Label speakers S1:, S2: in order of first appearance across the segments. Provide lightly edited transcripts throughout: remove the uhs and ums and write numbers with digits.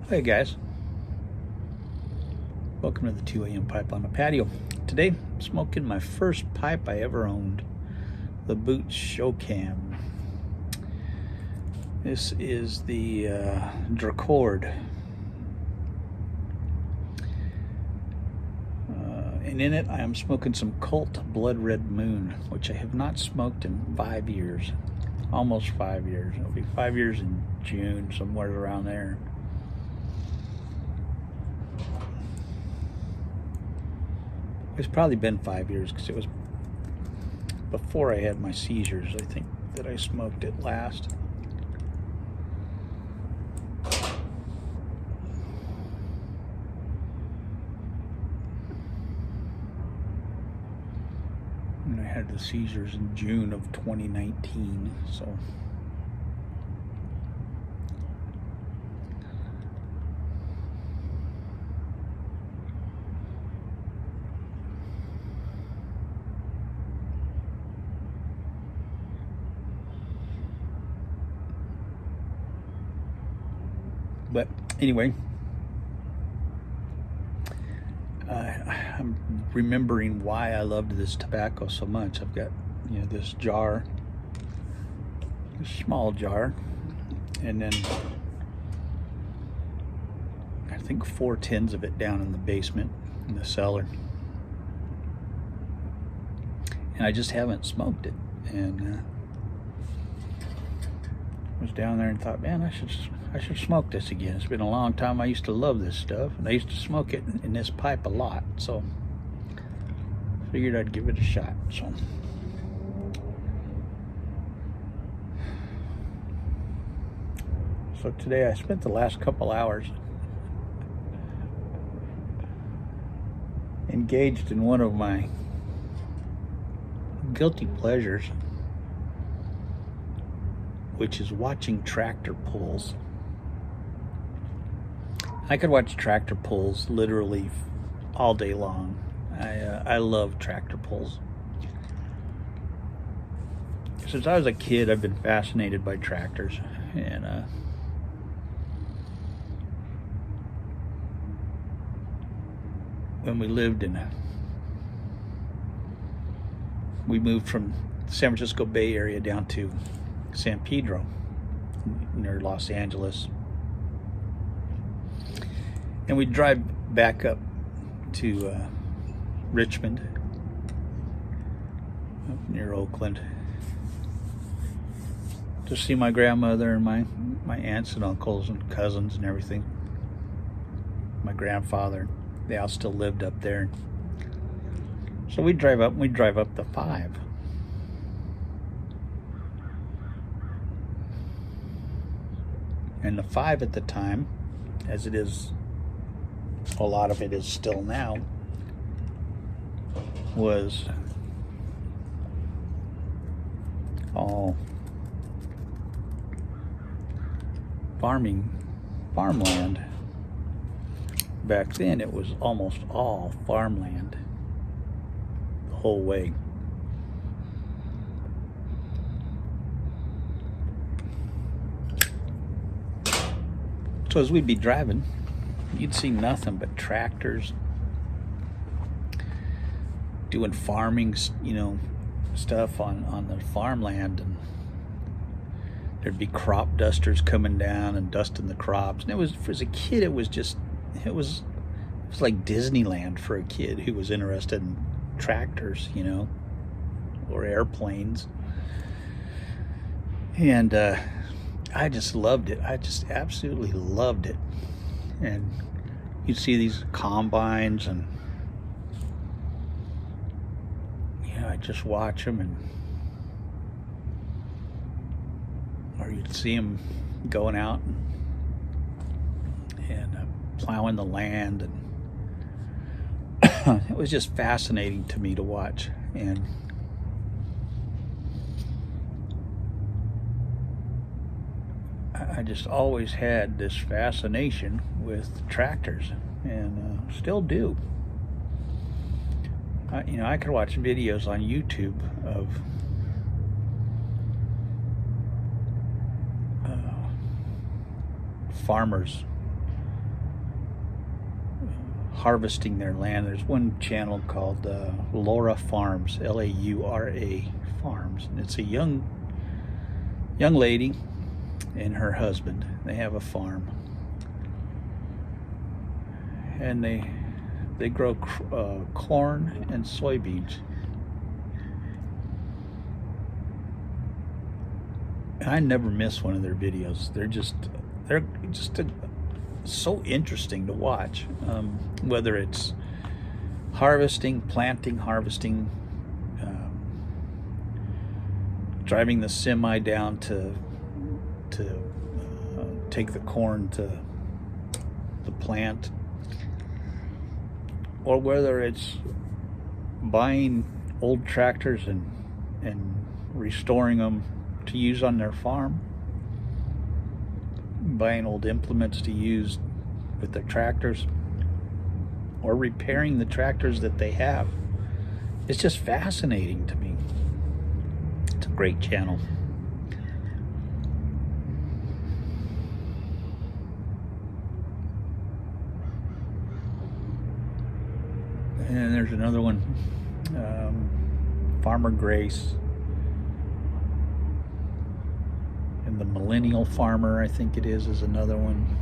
S1: Hey guys, welcome to the 2 a.m. pipe on the patio. Today, I'm smoking my first pipe I ever owned, the Butz Choquin. This is the Draccord. And in it, I am smoking some Cult Blood Red Moon, which I have not smoked in 5 years. Almost 5 years. It'll be 5 years in June, somewhere around there. It's probably been 5 years because it was before I had my seizures, I think, that I smoked it last. And I had the seizures in June of 2019, so. But anyway, I'm remembering why I loved this tobacco so much. I've got, this jar, this small jar, and then I think 4 tins of it down in the basement, in the cellar. And I just haven't smoked it. And I was down there and thought, man, I should smoke this again. It's been a long time. I used to love this stuff, and I used to smoke it in this pipe a lot, so figured I'd give it a shot. So today I spent the last couple hours engaged in one of my guilty pleasures, which is watching tractor pulls. I could watch tractor pulls literally all day long. I love tractor pulls. Since I was a kid, I've been fascinated by tractors, and when we moved from San Francisco Bay Area down to San Pedro near Los Angeles, and we'd drive back up to Richmond, up near Oakland, to see my grandmother and my aunts and uncles and cousins and everything. My grandfather, they all still lived up there. So we'd drive up the 5. And the 5 at the time, as it is, a lot of it is still now, was all farmland. Back then it was almost all farmland the whole way. So as we'd be driving, you'd see nothing but tractors doing farming, stuff on the farmland, and there'd be crop dusters coming down and dusting the crops. And as a kid, it was like Disneyland for a kid who was interested in tractors, or airplanes. And I just loved it. I just absolutely loved it. And you'd see these combines, and I'd just watch them, or you'd see them going out and plowing the land, and it was just fascinating to me to watch. And I just always had this fascination with tractors, and still do. I could watch videos on YouTube of farmers harvesting their land. There's one channel called Laura Farms, Laura Farms, and it's a young lady and her husband. They have a farm, and they grow corn and soybeans. And I never miss one of their videos. They're just so interesting to watch. Whether it's harvesting, planting, harvesting, driving the semi down to take the corn to the plant, or whether it's buying old tractors and restoring them to use on their farm, buying old implements to use with their tractors, or repairing the tractors that they have. It's just fascinating to me. It's a great channel. And there's another one, Farmer Grace, and the Millennial Farmer, I think it is another one.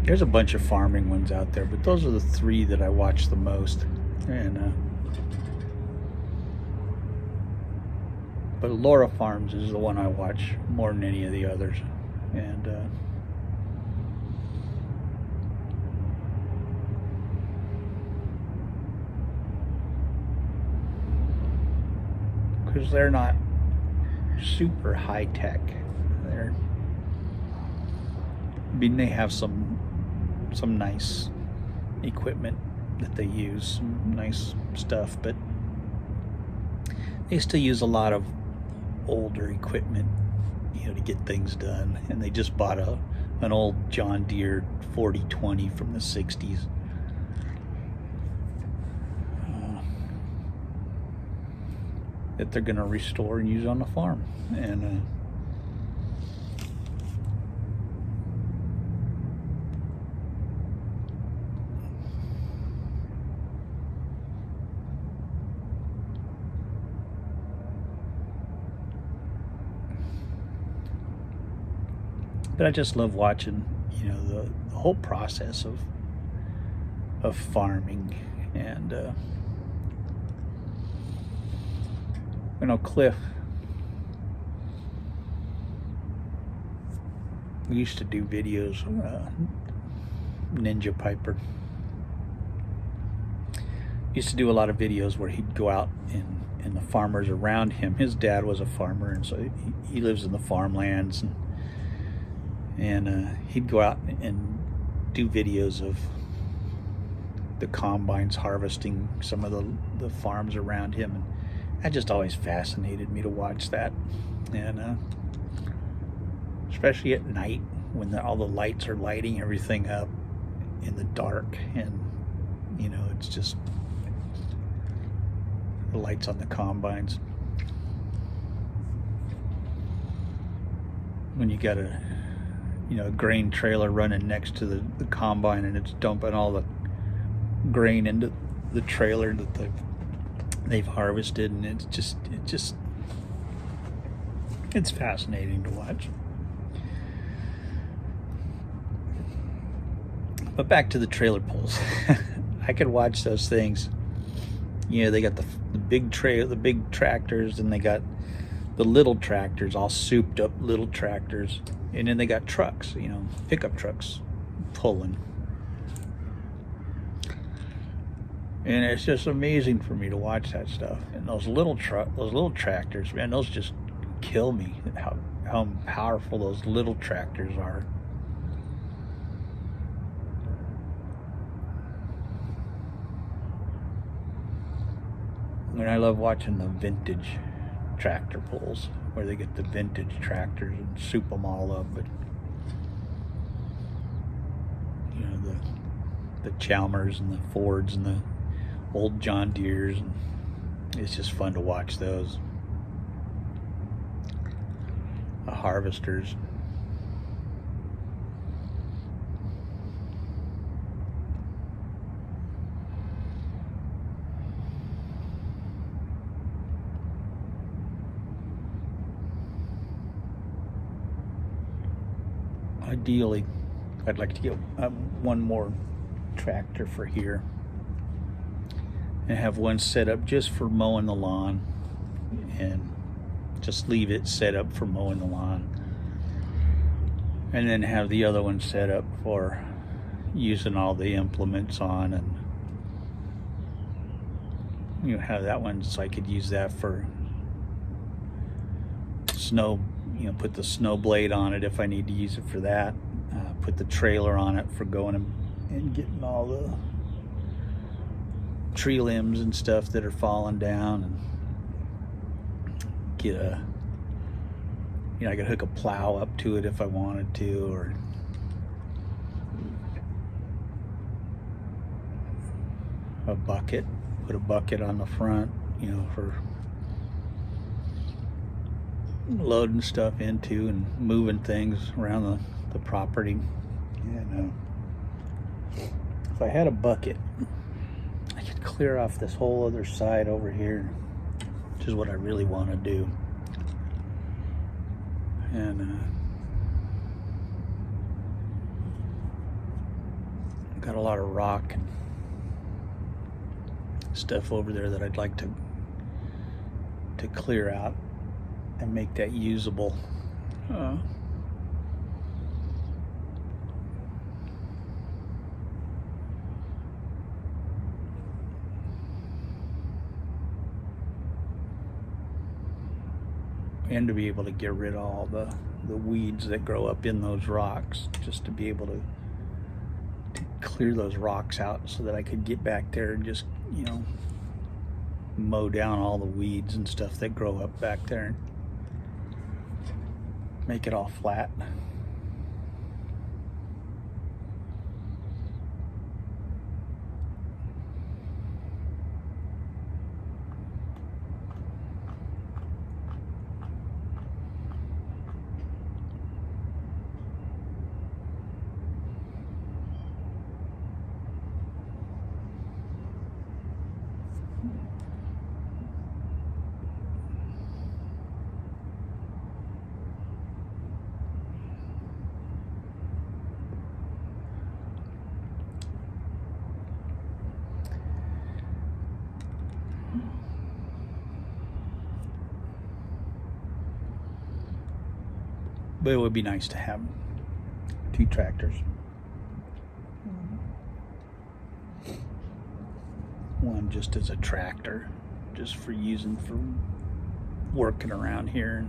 S1: There's a bunch of farming ones out there, but those are the three that I watch the most. And but Laura Farms is the one I watch more than any of the others. And because they're not super high tech. They have some nice equipment that they use, some nice stuff, but they still use a lot of older equipment, to get things done. And they just bought an old John Deere 4020 from the 60s. That they're going to restore and use on the farm. And but I just love watching, the whole process of farming. And Cliff, we used to do videos, Ninja Piper used to do a lot of videos where he'd go out and the farmers around him. His dad was a farmer, and so he lives in the farmlands, and he'd go out and do videos of the combines harvesting some of the farms around him. And that just always fascinated me to watch that. And especially at night when all the lights are lighting everything up in the dark, and it's just the lights on the combines. When you got a grain trailer running next to the combine, and it's dumping all the grain into the trailer that they've harvested, and it's fascinating to watch. But back to the trailer pulls. I could watch those things. They got the big tractors, and they got the little tractors, all souped up little tractors, and then they got trucks, pickup trucks pulling. And it's just amazing for me to watch that stuff. And those little tractors, man, those just kill me. how powerful those little tractors are. And I love watching the vintage tractor pulls where they get the vintage tractors and soup them all up. But you know, the Chalmers and the Fords and the old John Deeres, and it's just fun to watch those. The harvesters. Ideally, I'd like to get one more tractor for here and have one set up just for mowing the lawn, and just leave it set up for mowing the lawn, and then have the other one set up for using all the implements on, and you know, have that one so I could use that for snow, you know, put the snow blade on it if I need to use it for that, put the trailer on it for going and getting all the tree limbs and stuff that are falling down, and get a, you know, I could hook a plow up to it if I wanted to, or a bucket, put a bucket on the front, you know, for loading stuff into and moving things around the property. And if I had a bucket, I could clear off this whole other side over here, which is what I really want to do. And got a lot of rock and stuff over there that I'd like to clear out and make that usable. And to be able to get rid of all the weeds that grow up in those rocks, just to be able to clear those rocks out so that I could get back there and just, you know, mow down all the weeds and stuff that grow up back there and make it all flat. But it would be nice to have 2 tractors. One just as a tractor, just for using for working around here,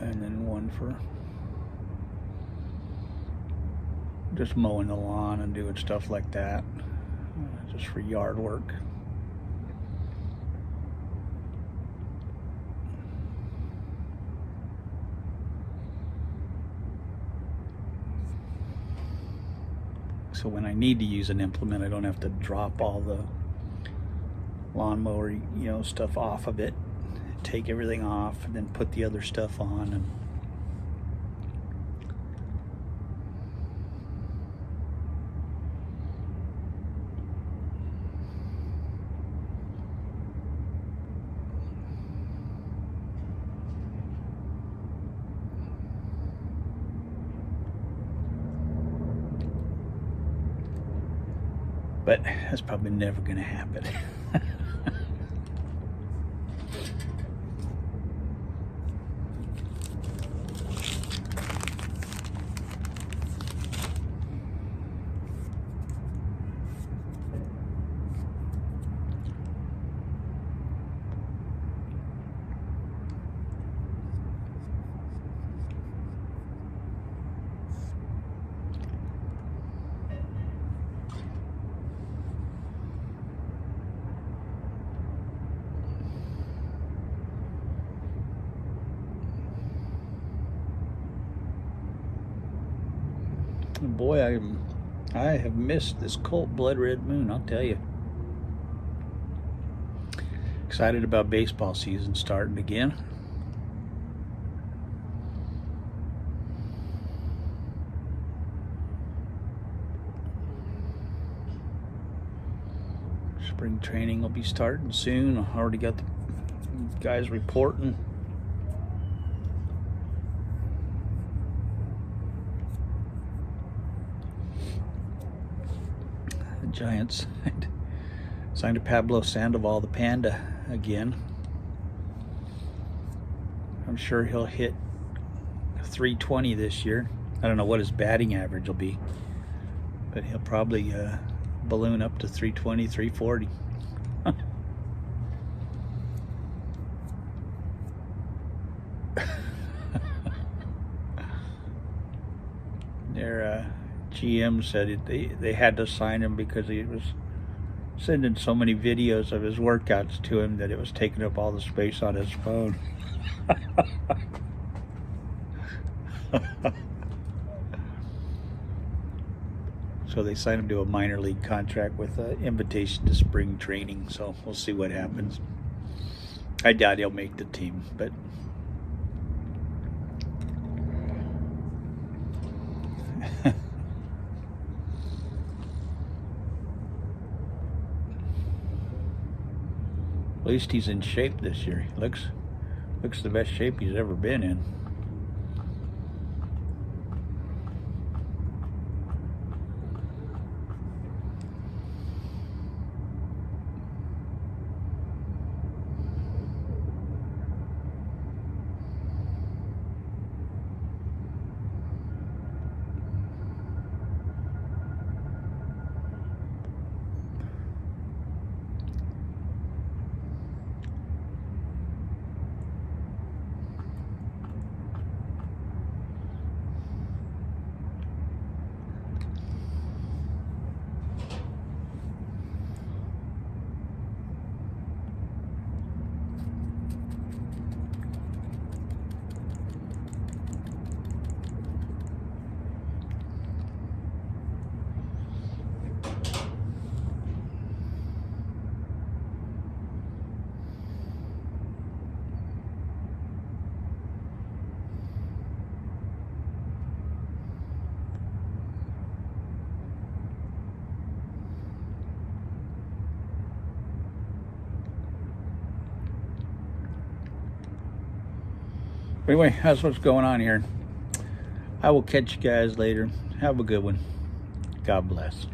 S1: and then one for just mowing the lawn and doing stuff like that, just for yard work. So when I need to use an implement, I don't have to drop all the lawnmower, you know, stuff off of it, take everything off, and then put the other stuff on. And but that's probably never going to happen. And boy, I have missed this cold blood red moon, I'll tell you. Excited about baseball season starting again. Spring training will be starting soon. I already got the guys reporting. The Giants signed a Pablo Sandoval, the Panda, again. I'm sure he'll hit 320 this year. I don't know what his batting average will be, but he'll probably balloon up to 320, 340. Their GM said they had to sign him because he was sending so many videos of his workouts to him that it was taking up all the space on his phone. So they signed him to a minor league contract with an invitation to spring training. So we'll see what happens. I doubt he'll make the team, but at least he's in shape this year. He looks the best shape he's ever been in. Anyway, that's what's going on here. I will catch you guys later. Have a good one. God bless.